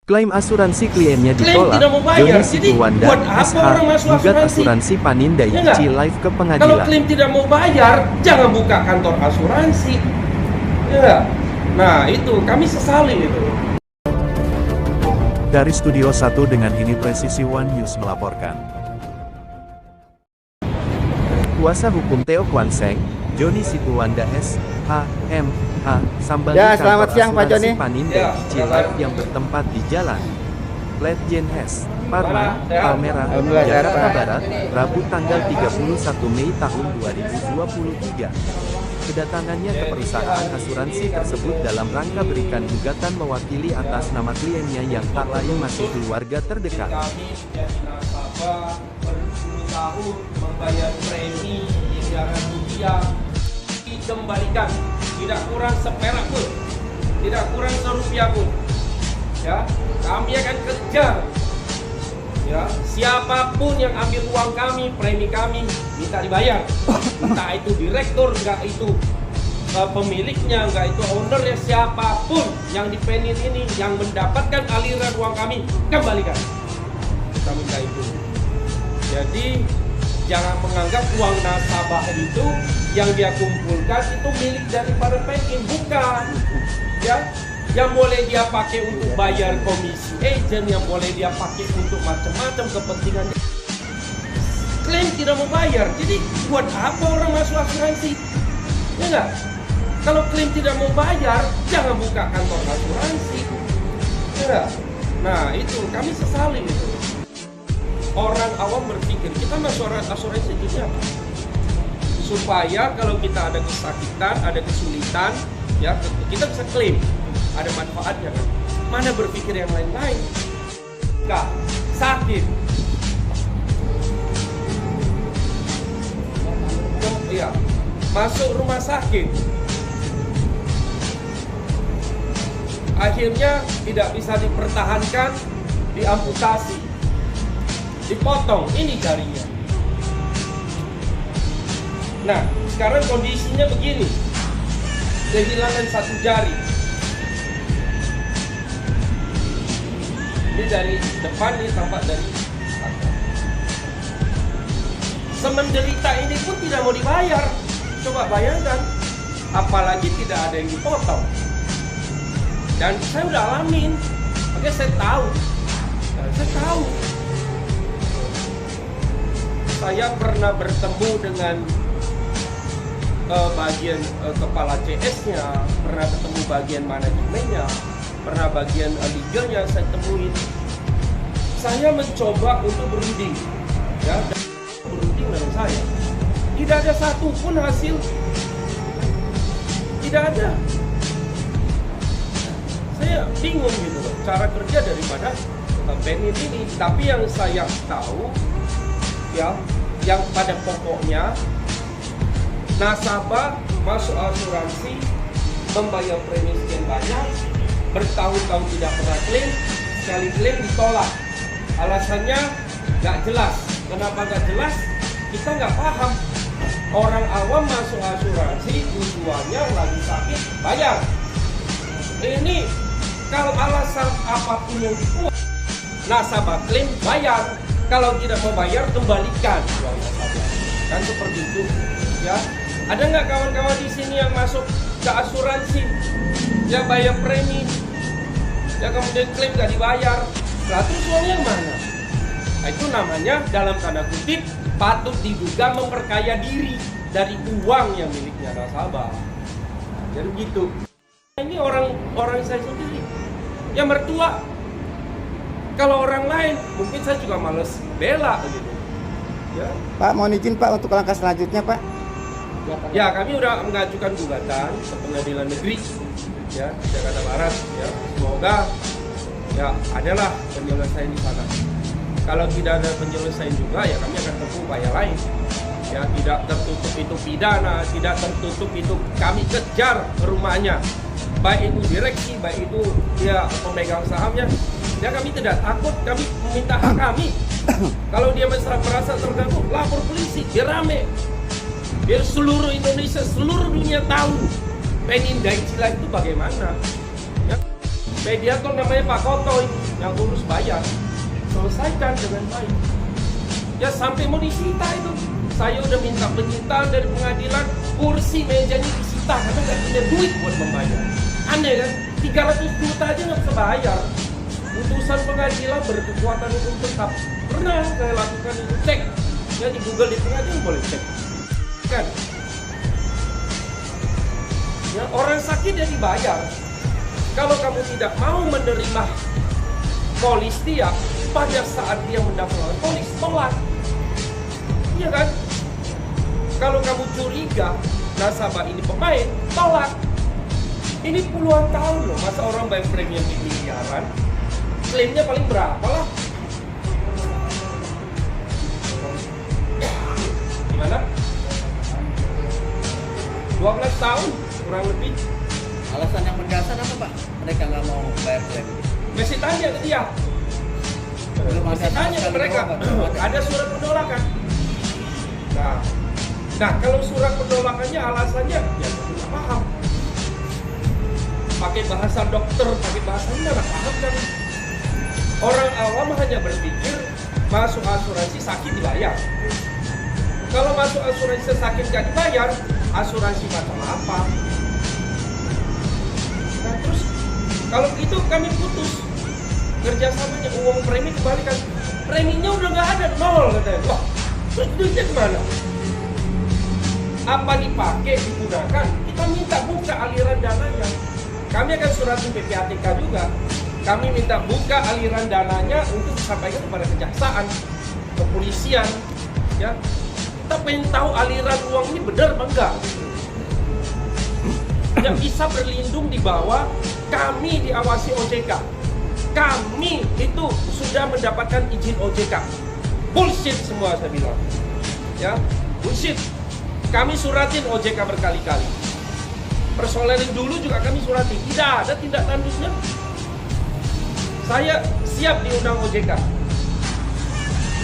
Klaim asuransi kliennya Klaim ditolak, tidak mau bayar. Joni Jadi Situwanda, buat apa SH, orang masuk gugat asuransi? asuransi Paninda Ya nggak? IC Live ke Kalau pengadilan. klaim tidak mau bayar, jangan buka kantor asuransi. Ya nggak? Nah itu kami sesali itu. Dari Studio 1 dengan ini Presisi One News melaporkan. Kuasa hukum Theo Kwan Seng, Joni Situwanda S.H. M.H. sambangi Ya, selamat kantor siang, Pak asuransi Joni. Paninda Ya, IC selamat. Live yang bertempat di Jalan Ledjen Hes, Parman, Sehat. Palmerah, Alhamdulillah, sehat, Jakarta Pak. Barat, Rabu tanggal 31 Mei tahun 2023. Kedatangannya ke perusahaan asuransi tersebut dalam rangka berikan gugatan mewakili atas nama kliennya yang tak lain masih keluarga terdekat. Kami menjadi nasabah berpuluh-tahun membayar premi miliaran rupiah dikembalikan, tidak kurang seperak pun, tidak kurang serupiah pun. Ya, kami akan kejar. Ya, siapapun yang ambil uang kami, premi kami, minta dibayar. Entah itu direktur, enggak itu pemiliknya, enggak itu ownernya, siapapun yang di Penin ini yang mendapatkan aliran uang kami, kembalikan. Kita minta itu. Jadi jangan menganggap uang nasabah itu yang dia kumpulkan itu milik daripada Penin, bukan. Ya, yang boleh dia pakai untuk bayar komisi agent, yang boleh dia pakai untuk macam-macam kepentingan. Klaim tidak mau bayar, jadi buat apa orang masuk asuransi? Ya enggak? Kalau klaim tidak mau bayar, jangan buka kantor asuransi. Ya enggak? Nah itu, kami sesali itu. Orang awam berpikir, kita masuk asuransi itu apa? Supaya kalau kita ada kesakitan, ada kesulitan, ya kita bisa klaim. Ada manfaatnya kan? Mana berpikir yang lain-lain? Enggak, sakit. Iya, masuk rumah sakit. Akhirnya tidak bisa dipertahankan, diamputasi, dipotong, ini jarinya. Nah, sekarang kondisinya begini. Kehilangan satu jari. Ini dari depan, ini tampak dari belakang. Semenderita ini pun tidak mau dibayar. Coba bayangkan, apalagi tidak ada yang dipotong. Dan saya udah alamin, makanya saya tahu. Saya pernah bertemu dengan bagian kepala CS-nya, pernah ketemu bagian manajemennya, pernah bagian legalnya saya temuin. Saya mencoba untuk berunding, ya, berunding dengan saya. Tidak ada satu pun hasil, tidak ada. Saya bingung gitu loh, cara kerja daripada Penin ini. Tapi yang saya tahu, ya, yang pada pokoknya nasabah masuk asuransi, membayar premi sekian banyak, bertahun-tahun tidak pernah klaim, sekali klaim ditolak. Alasannya nggak jelas. Kenapa nggak jelas? Kita nggak paham. Orang awam masuk asuransi tujuannya lagi sakit bayar. Ini kalau alasan apapun yang kuat, nasabah klaim bayar. Kalau tidak membayar kembalikan uang nasabah. Kan seperti itu, ya. Ada nggak kawan-kawan di sini yang masuk ke asuransi, yang bayar premi, ya kemudian klaim nggak dibayar, lalu uangnya mana? Nah, itu namanya dalam tanda kutip patut diduga memperkaya diri dari uang yang miliknya nasabah. Jadi begitu. Ini orang saya sendiri, yang mertua. Kalau orang lain, mungkin saya juga males bela gitu. Ya. Pak, mohon izin Pak untuk langkah selanjutnya Pak. Ya, kami udah mengajukan gugatan ke Pengadilan Negeri, ya, Jakarta Barat, ya. Semoga ya adalah penyelesaian di sana. Kalau tidak ada penyelesaian juga, ya kami akan tempuh upaya lain. Ya, tidak tertutup itu pidana, tidak tertutup itu kami kejar ke rumahnya. Baik itu direksi, baik itu dia pemegang sahamnya. Ya kami tidak takut, kami meminta hak kami. Kalau dia merasa terganggu, lapor polisi, biar rame. Biar seluruh Indonesia, seluruh dunia tahu Peninda IC Live itu bagaimana. Ya. Mediator namanya Pak Kotoy. yang urus bayar. Selesaikan dengan baik. Ya sampai mau disita itu. Saya udah minta penyitaan dari pengadilan, kursi mejanya disita karena nggak punya duit buat membayar. Aneh kan? 300 juta aja nggak bisa bayar. Putusan pengadilan berkekuatan hukum tetap. Pernah saya lakukan itu, cek. Ya di Google di pengadilan boleh cek. Kan? Ya, orang sakit ya dibayar. Kalau kamu tidak mau menerima polis dia pada saat dia mendaftarkan polis, tolak. Iya kan? Kalau kamu curiga nasabah ini pemain, tolak. Ini puluhan tahun loh, masa orang bayar premium di miliaran? Klaimnya paling berapa lah? Gimana? 12 tahun kurang lebih. Alasan yang mendasar apa Pak? Mereka nggak mau bayar klaim. Mesti tanya ke dia. Mesti tanya ke mereka. Ada surat penolakan. Nah, kalau surat penolakannya alasannya ya tidak paham. Pakai bahasa dokter, pakai bahasa ini nggak paham kan? Orang awam hanya berpikir masuk asuransi sakit dibayar. Kalau masuk asuransi sakit nggak dibayar, asuransi macam apa? Nah terus kalau begitu kami putus kerjasamanya, uang premi kembalikan. Preminya udah nggak ada, nol katanya. Wah, terus duitnya kemana? Apa dipakai, digunakan? Kita minta buka aliran dananya. Kami akan suratin PPATK juga. Kami minta buka aliran dananya untuk disampaikan kepada kejaksaan, kepolisian, ya. Kita pengen tahu aliran uang ini benar apa enggak. Tidak bisa berlindung di bawah kami diawasi OJK. Kami itu sudah mendapatkan izin OJK. Bullshit semua saya bilang. Ya, bullshit. Kami suratin OJK berkali-kali. Persoalan yang dulu juga kami suratin. Tidak ada tindak tanduknya. Saya siap diundang OJK.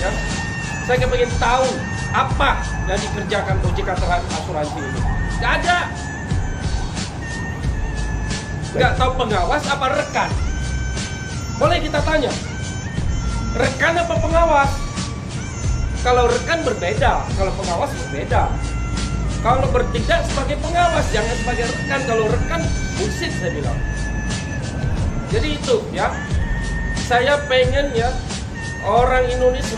Ya, saya pengen tahu apa yang dikerjakan OJK terhadap asuransi ini. Tidak ada. Nggak tahu pengawas apa rekan. Boleh kita tanya, rekan apa pengawas? Kalau rekan berbeda, kalau pengawas berbeda. Kalau bertindak sebagai pengawas, jangan sebagai rekan. Kalau rekan, bullshit saya bilang. Jadi itu ya, saya pengen ya orang Indonesia,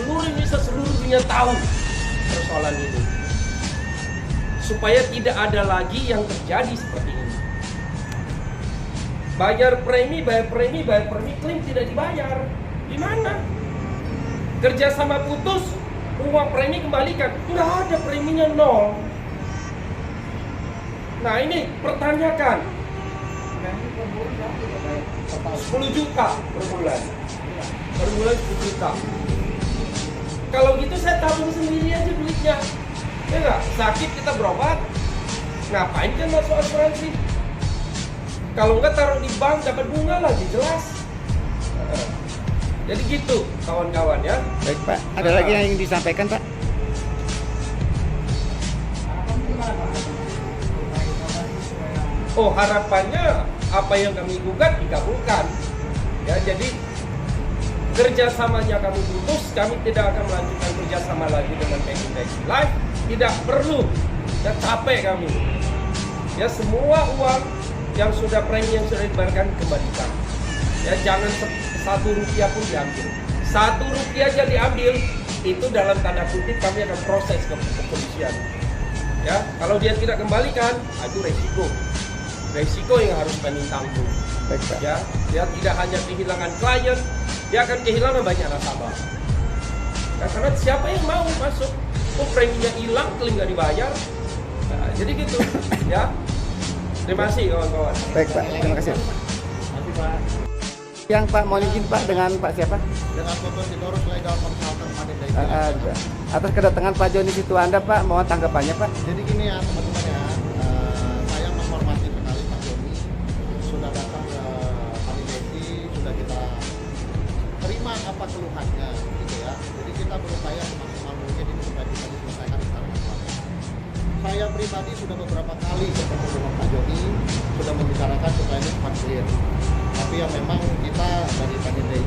seluruh dunia tahu persoalan ini, supaya tidak ada lagi yang terjadi seperti ini. Bayar premi, klaim tidak dibayar. Gimana? Kerja sama putus, uang premi kembalikan. Nggak ada, preminya nol. Nah ini pertanyakan. 10 juta per bulan. Per bulan 10 juta. Kalau gitu saya tabung sendiri aja duitnya. Ya nggak? Sakit kita berobat. Ngapain kan masuk asuransi? Kalau nggak taruh di bank dapat bunga lagi jelas. Jadi gitu kawan-kawan ya. Baik Pak, ada lagi yang ingin disampaikan Pak? Oh harapannya apa yang kami gugat dikabulkan. Ya jadi kerjasamanya kami putus, kami tidak akan melanjutkan kerjasama lagi dengan PNIDC Life. Tidak perlu, ya capek kami. Ya semua uang yang sudah premi yang sudah dibayarkan kembalikan. Ya jangan 1 rupiah pun diambil. 1 rupiah aja diambil, itu dalam tanda kutip kami akan proses ke kepolisian. Ya kalau dia tidak kembalikan, itu resiko yang harus kami tanggung. Baik Pak. Ya dia tidak hanya kehilangan klien, dia akan kehilangan banyak nasabah. Nah, karena siapa yang mau masuk, preminya hilang, klaim nggak dibayar. Nah, jadi gitu, ya. Terima kasih kawan-kawan. Baik Pak, terima kasih. Nanti Pak. Yang Pak mohon izin Pak dengan Pak siapa? Dengan Bapak Sidorus Legal Consultant Manindai. Atas kedatangan Pak Joni Situanda Pak, mohon tanggapannya Pak. Jadi gini ya teman-teman ya, saya menghormati sekali Pak Joni sudah datang ke Manindai, sudah kita terima apa keluhannya gitu ya. Jadi kita berupaya semaksimal mungkin ini supaya bisa diselesaikan secara transparan. Saya pribadi sudah beberapa kali ketemu dengan Pak Joni, sudah membicarakan supaya ini cepat clear. Tapi ya memang kita dari Manindai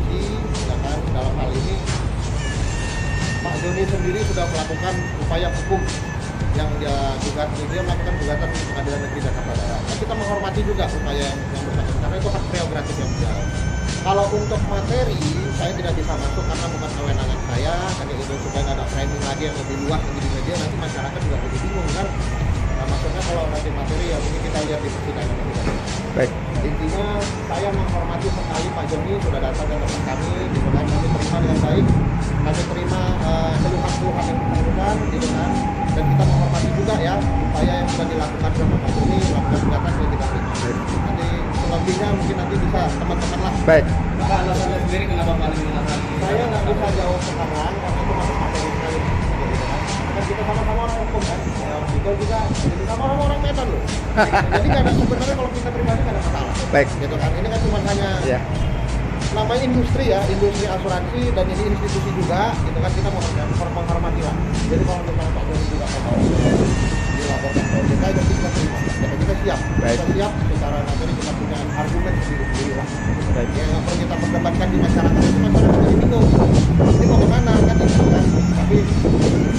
sendiri sudah melakukan upaya hukum yang dia melakukan gugatan di Pengadilan Negeri Jakarta Barat. Nah, kita menghormati juga upaya yang bersangkutan karena itu hak prerogatif yang beliau. Kalau untuk materi, saya tidak bisa masuk karena bukan kewenangan saya. Hanya itu supaya nggak ada framing lagi yang lebih luas di media, nanti masyarakat juga jadi bingung kan. Nah, maksudnya kalau nanti materi ya mungkin kita lihat di persidangan nanti. Baik. Intinya saya menghormati sekali Pak Joni sudah datang ke tempat kami, gitu kan. Kami terima dengan baik, kami terima keluhan-keluhan yang bersangkutan, gitu kan. Dan kita menghormati juga ya upaya yang sudah dilakukan sama Pak Joni, melakukan gugatan yang kita terima. Nanti selebihnya mungkin nanti bisa teman-teman lah. Baik. Pak, alasannya sendiri kenapa paling menahan? Saya nggak bisa jawab sekarang karena itu masih materi sekali. Kan kita sama-sama orang hukum kan, ya, itu juga jadi sama orang Medan loh. Jadi nggak ada sebenarnya kalau kita pribadi nggak ada masalah. Baik. Gitu kan, ini kan cuma hanya Ya. namanya industri ya, industri asuransi dan ini institusi juga, gitu kan kita menghormati lah. Jadi kalau misalnya Pak Joni juga mau dilaporkan ke OJK, jadi kita terima. Jadi kita siap, Baik. kita siap secara materi kita punya argumen sendiri-sendiri lah. Baik. Yang nggak perlu kita perdebatkan di masyarakat itu masyarakat jadi bingung. Ini mau kemana kan itu kan? Tapi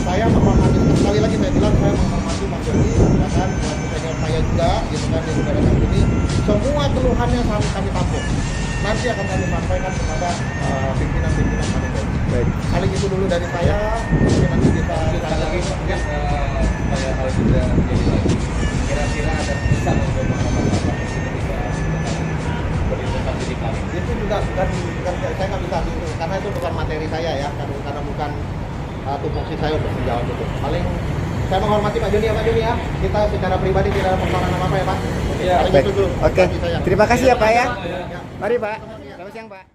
saya menghormati sekali lagi saya bilang saya menghormati Pak Joni, ya kan, senior saya juga, gitu kan yang sudah datang sini. Semua keluhannya kami tampung. Nanti akan kami sampaikan kepada pimpinan-pimpinan manajemen. Baik. Paling itu dulu dari saya, mungkin nanti kita Sekali lagi mungkin supaya hal juga menjadi lagi. Kira-kira ada pesan untuk masyarakat di sini juga berinvestasi di kami. itu juga bukan saya nggak bisa karena itu bukan materi saya ya, karena bukan tupoksi saya untuk menjawab itu. Paling saya menghormati Pak Joni ya Pak Joni ya. Kita secara pribadi tidak ada persoalan apa-apa ya Pak. Iya. Paling Baik. itu dulu. Oke. Terima kasih saya. Terima kasih ya Pak ya. Ya. Mari Pak. Selamat siang Pak.